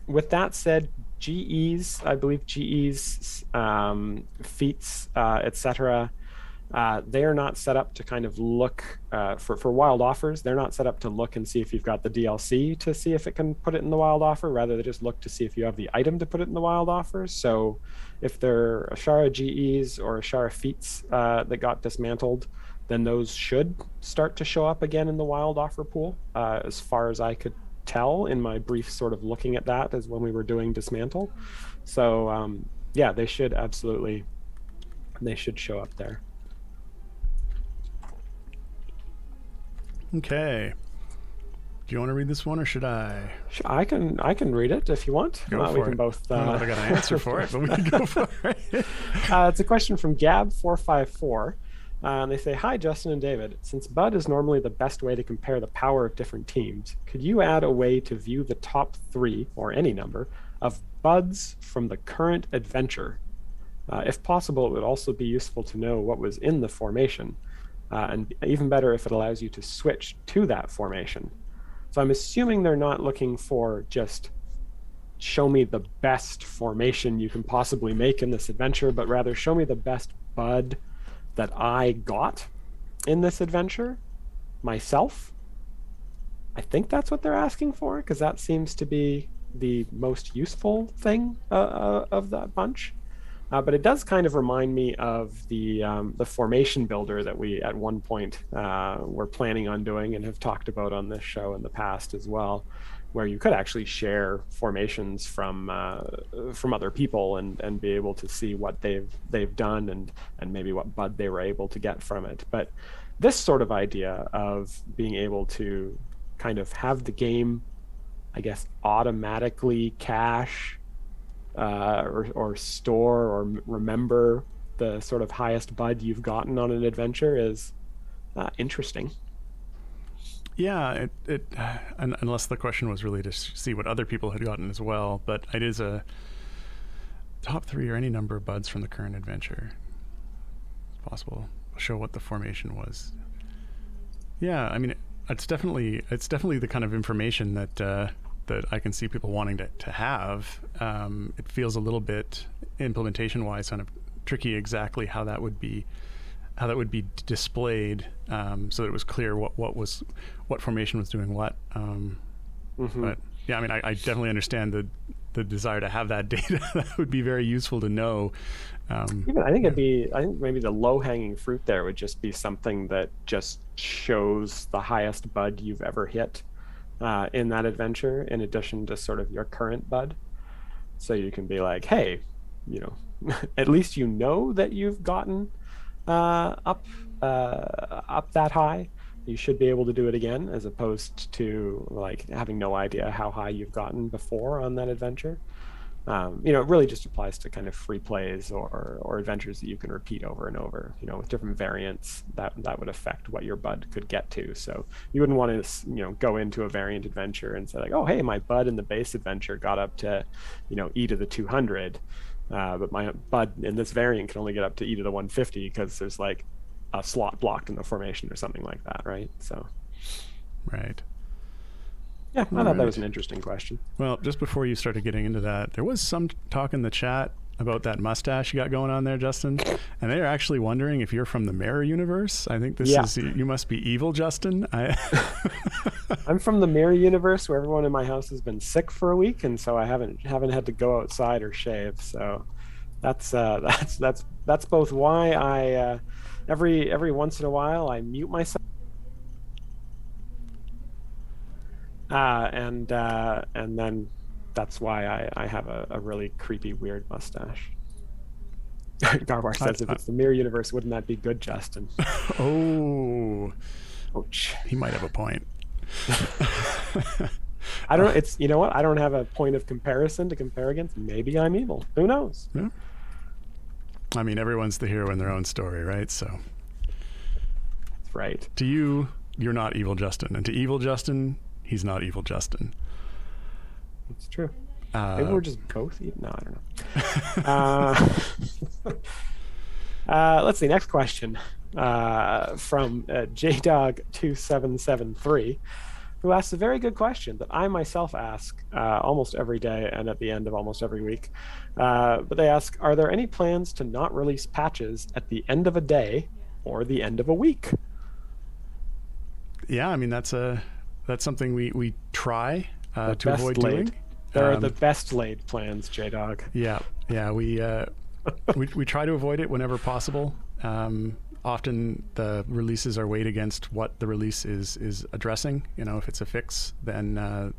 With that said, I believe GE's feats, etc., they are not set up to kind of look for wild offers. They're not set up to look and see if you've got the DLC to see if it can put it in the wild offer. Rather, they just look to see if you have the item to put it in the wild offer. So if they're Ashara GEs or Ashara feats that got dismantled, then those should start to show up again in the wild offer pool, as far as I could tell in my brief sort of looking at that as when we were doing dismantle. So they should show up there. Okay. Do you want to read this one, or should I? I can read it if you want. Go for we it. can both. I don't know if I got an answer for it, but we can go for it. It's a question from Gab454. And they say, "Hi, Justin and David. Since Bud is normally the best way to compare the power of different teams, could you add a way to view the top 3, or any number, of Buds from the current adventure? If possible, it would also be useful to know what was in the formation, and even better if it allows you to switch to that formation." So I'm assuming they're not looking for just show me the best formation you can possibly make in this adventure, but rather show me the best Bud that I got in this adventure myself. I think that's what they're asking for, because that seems to be the most useful thing of that bunch. But it does kind of remind me of the formation builder that we at one point were planning on doing and have talked about on this show in the past as well, where you could actually share formations from other people and be able to see what they've done and maybe what Bud they were able to get from it. But this sort of idea of being able to kind of have the game, I guess, automatically cache or store or remember the sort of highest Bud you've gotten on an adventure is interesting. Yeah, unless the question was really to see what other people had gotten as well, but it is a top 3 or any number of Buds from the current adventure. It's possible. Show what the formation was. Yeah, I mean, it's definitely the kind of information that I can see people wanting to have. It feels a little bit implementation-wise kind of tricky exactly how that would be displayed, so that it was clear what formation was doing what. But yeah, I mean, I definitely understand the desire to have that data. That would be very useful to know. I think maybe the low-hanging fruit there would just be something that just shows the highest Bud you've ever hit in that adventure, in addition to sort of your current Bud. So you can be like, hey, at least you know that you've gotten up that high. You should be able to do it again, as opposed to like having no idea how high you've gotten before on that adventure. It really just applies to kind of free plays or adventures that you can repeat over and over, with different variants that would affect what your Bud could get to. So you wouldn't want to, go into a variant adventure and say like, oh, hey, my Bud in the base adventure got up to, e to the 200. But my Bud in this variant can only get up to e to the 150 because there's like a slot blocked in the formation or something like that, right? So, right. Yeah, I thought that was an interesting question. Well, just before you started getting into that, there was some talk in the chat about that mustache you got going on there, Justin, and they are actually wondering if you're from the Mirror universe. I think you must be evil, Justin. I'm from the Mirror universe, where everyone in my house has been sick for a week, and so I haven't had to go outside or shave. So that's both why I every once in a while I mute myself. And then that's why I have a really creepy, weird mustache. Garbar says, if it's the Mirror universe, wouldn't that be good, Justin? Oh, ouch. He might have a point. I don't. It's what? I don't have a point of comparison to compare against. Maybe I'm evil. Who knows? Yeah. I mean, everyone's the hero in their own story, right? So. That's right. To you, you're not evil, Justin, and to evil Justin, he's not evil Justin. It's true. Maybe we're just both evil. No, I don't know. Let's see. Next question from JDog2773, who asks a very good question that I myself ask almost every day and at the end of almost every week. But they ask, are there any plans to not release patches at the end of a day or the end of a week? Yeah, I mean, that's something we try to avoid doing. There are the best laid plans, J-Dog. Yeah, we try to avoid it whenever possible. often the releases are weighed against what the release is addressing. If it's a fix, then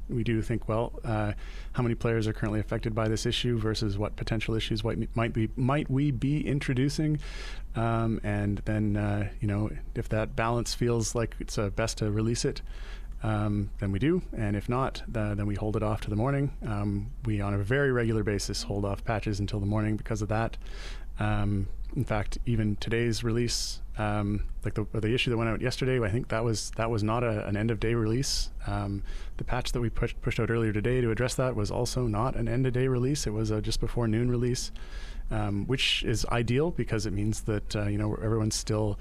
we do think, well, how many players are currently affected by this issue versus what potential issues might we be introducing, and then if that balance feels like it's best to release it, then we do, and if not, then we hold it off to the morning. We, on a very regular basis, hold off patches until the morning because of that. In fact, even today's release, like the issue that went out yesterday, I think that was not an end of day release. The patch that we pushed out earlier today to address that was also not an end of day release. It was a just before noon release, which is ideal because it means that everyone's still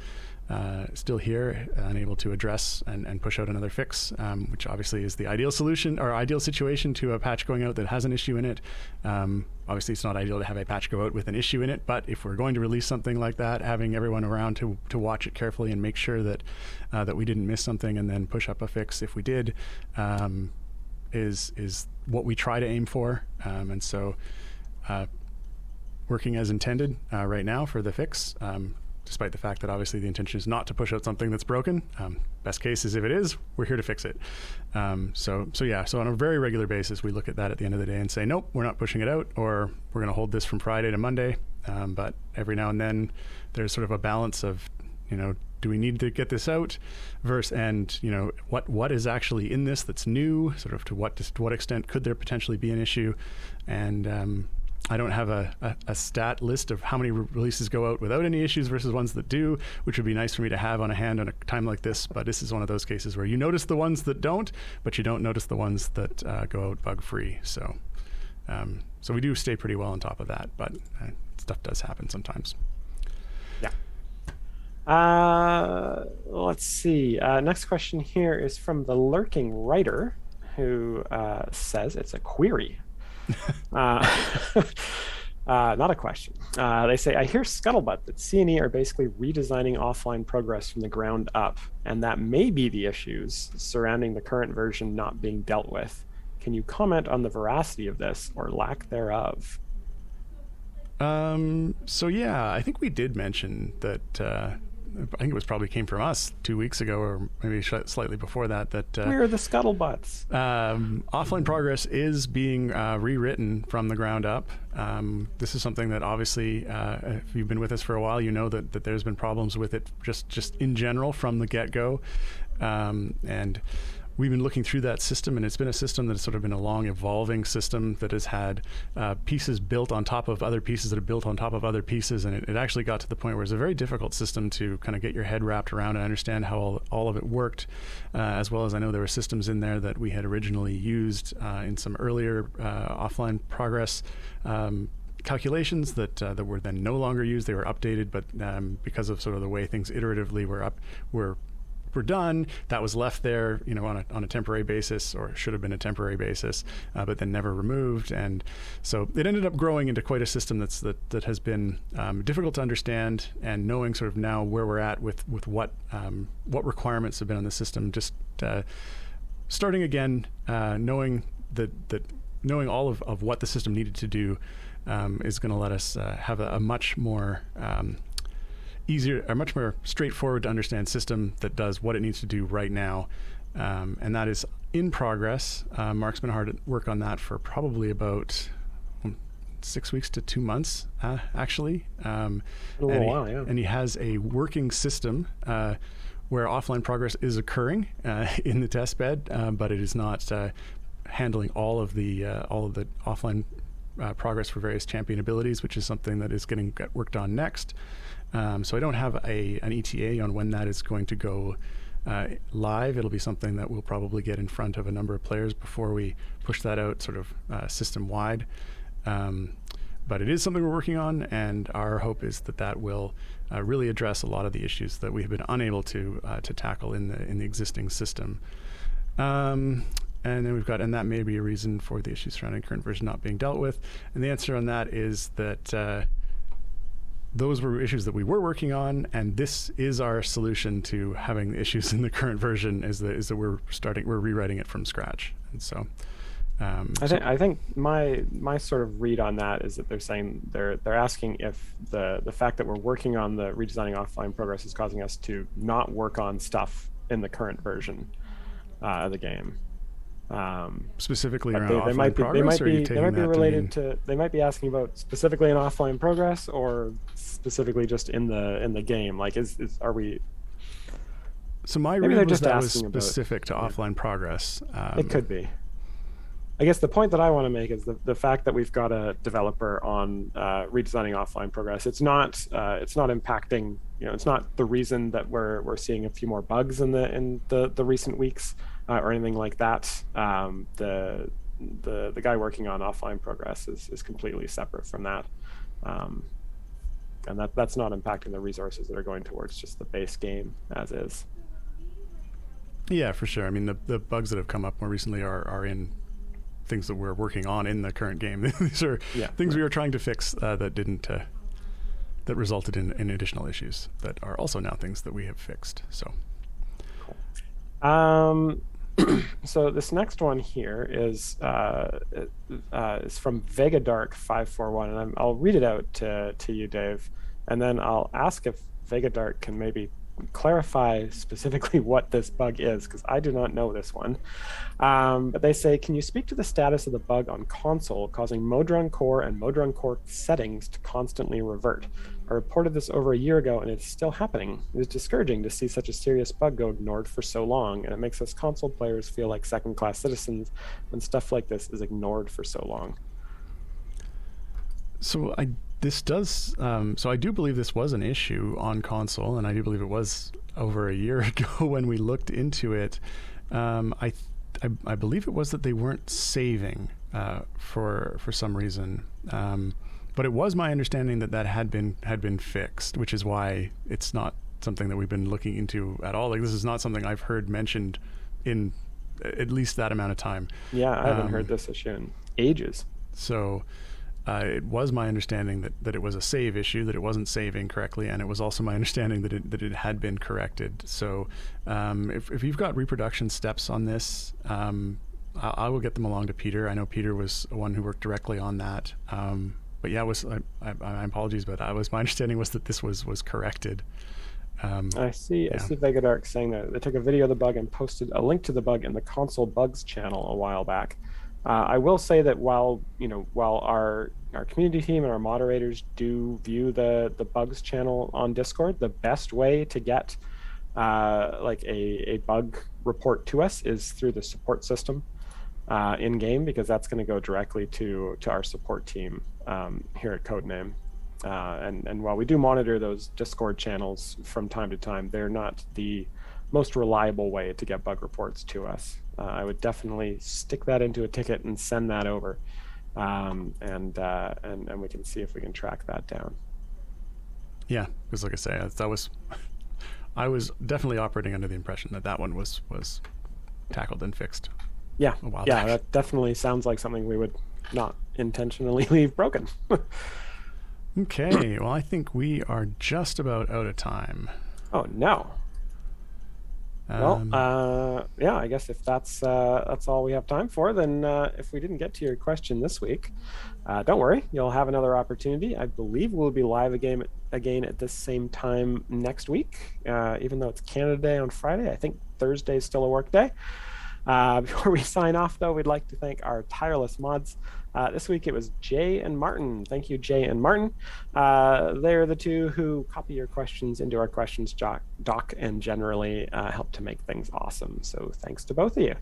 here and able to address and push out another fix, which obviously is the ideal solution or ideal situation to a patch going out that has an issue in it. Obviously, it's not ideal to have a patch go out with an issue in it, but if we're going to release something like that, having everyone around to watch it carefully and make sure that we didn't miss something and then push up a fix if we did, is what we try to aim for. And so working as intended right now for the fix, despite the fact that obviously the intention is not to push out something that's broken. Best case is if it is, we're here to fix it. So on a very regular basis, we look at that at the end of the day and say, nope, we're not pushing it out, or we're going to hold this from Friday to Monday. But every now and then there's sort of a balance of, do we need to get this out and what is actually in this that's new, sort of to what extent could there potentially be an issue. And I don't have a stat list of how many releases go out without any issues versus ones that do, which would be nice for me to have on hand on a time like this. But this is one of those cases where you notice the ones that don't, but you don't notice the ones that go out bug-free. So we do stay pretty well on top of that, but stuff does happen sometimes. Yeah. Let's see. Next question here is from the Lurking Writer, who says it's a query. Not a question. They say, I hear scuttlebutt that C&E are basically redesigning offline progress from the ground up, and that may be the issues surrounding the current version not being dealt with. Can you comment on the veracity of this or lack thereof? So yeah, I think we did mention that. I think it was probably came from us 2 weeks ago, or maybe slightly before that. We're the scuttlebutts. Offline progress is being rewritten from the ground up. This is something that obviously, if you've been with us for a while, you know that there's been problems with it just in general from the get-go, and we've been looking through that system, and it's been a system that's sort of been a long evolving system that has had pieces built on top of other pieces that are built on top of other pieces, and it actually got to the point where it's a very difficult system to kind of get your head wrapped around and understand how all of it worked, as well as I know there were systems in there that we had originally used in some earlier offline progress calculations that were then no longer used. They were updated, but because of sort of the way things iteratively were done, that was left there, on a temporary basis, or should have been a temporary basis, but then never removed. And so it ended up growing into quite a system that has been difficult to understand, and knowing sort of now where we're at with what requirements have been on the system, just starting again, knowing knowing all of what the system needed to do is going to let us have a much more easier, a much more straightforward to understand system that does what it needs to do right now, and that is in progress. Mark's been hard at work on that for probably about 6 weeks to 2 months, actually. A little while, yeah. And he has a working system where offline progress is occurring in the test bed, but it is not handling all of the offline progress for various champion abilities, which is something that is getting worked on next. So I don't have an ETA on when that is going to go live. It'll be something that we'll probably get in front of a number of players before we push that out sort of system-wide. But it is something we're working on, and our hope is that will really address a lot of the issues that we have been unable to tackle in the existing system. And then and that may be a reason for the issues surrounding current version not being dealt with. And the answer on that is that those were issues that we were working on, and this is our solution to having the issues in the current version, is that we're rewriting it from scratch. And so I think my sort of read on that is that they're saying they're asking if the fact that we're working on the redesigning offline progress is causing us to not work on stuff in the current version of the game. Specifically But around offline progress, or are you they might taking be that related to mean? to they might be asking about specifically in offline progress or specifically just in the game. Like are we? So my Maybe they're read was just that was asking about. specific to Yeah, offline progress. it could be. I guess the point that I want to make is the fact that we've got a developer on redesigning offline progress. It's not impacting. It's not the reason that we're seeing a few more bugs in the recent weeks or anything like that. The guy working on offline progress is completely separate from that, and that's not impacting the resources that are going towards just the base game as is. Yeah, for sure. I mean, the bugs that have come up more recently are in things that we're working on in the current game. These are things we were trying to fix that didn't that resulted in additional issues that are also now things that we have fixed. So cool. So this next one here is from VegaDark541, and I'll read it out to you, Dave, and then I'll ask if VegaDark can maybe clarify specifically what this bug is, because I do not know this one. But they say, can you speak to the status of the bug on console causing Modron Core and Modron Core settings to constantly revert? I reported this over a year ago and it's still happening. It is discouraging to see such a serious bug go ignored for so long, and it makes us console players feel like second-class citizens when stuff like this is ignored for so long. So I do believe this was an issue on console, and I do believe it was over a year ago when we looked into it. I believe it was that they weren't saving for some reason, but it was my understanding that had been fixed, which is why it's not something that we've been looking into at all. Like, this is not something I've heard mentioned in at least that amount of time. Yeah, I haven't heard this issue in ages. So it was my understanding that it was a save issue, that it wasn't saving correctly, and it was also my understanding that it had been corrected. So if you've got reproduction steps on this, I will get them along to Peter. I know Peter was one who worked directly on that. But yeah, my apologies, but my understanding was that this was corrected. I see VegaDark saying that they took a video of the bug and posted a link to the bug in the console bugs channel a while back. I will say that while our community team and our moderators do view the bugs channel on Discord, the best way to get like a bug report to us is through the support system in game, because that's going to go directly to our support team here at Codename. And while we do monitor those Discord channels from time to time, they're not the most reliable way to get bug reports to us. I would definitely stick that into a ticket and send that over, and we can see if we can track that down. Yeah, because like I say, I was definitely operating under the impression that one was tackled and fixed. Yeah, a while back. That definitely sounds like something we would not intentionally leave broken. Okay, well, I think we are just about out of time. Oh no. Well, yeah, I guess if that's all we have time for, then if we didn't get to your question this week, don't worry, you'll have another opportunity. I believe we'll be live again at this same time next week, even though it's Canada Day on Friday. I think Thursday is still a work day. Before we sign off, though, we'd like to thank our tireless mods. This week it was Jay and Martin. Thank you, Jay and Martin. They're the two who copy your questions into our questions doc and generally help to make things awesome. So thanks to both of you.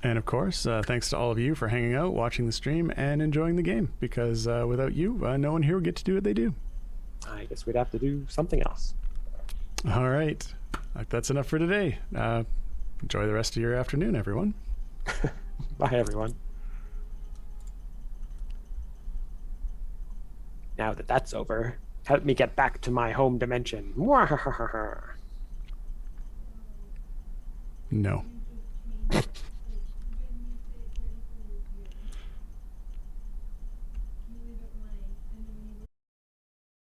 And of course, thanks to all of you for hanging out, watching the stream, and enjoying the game, because without you, no one here would get to do what they do. I guess we'd have to do something else. All right. That's enough for today. Enjoy the rest of your afternoon, everyone. Bye, everyone. Now that that's over, help me get back to my home dimension. No.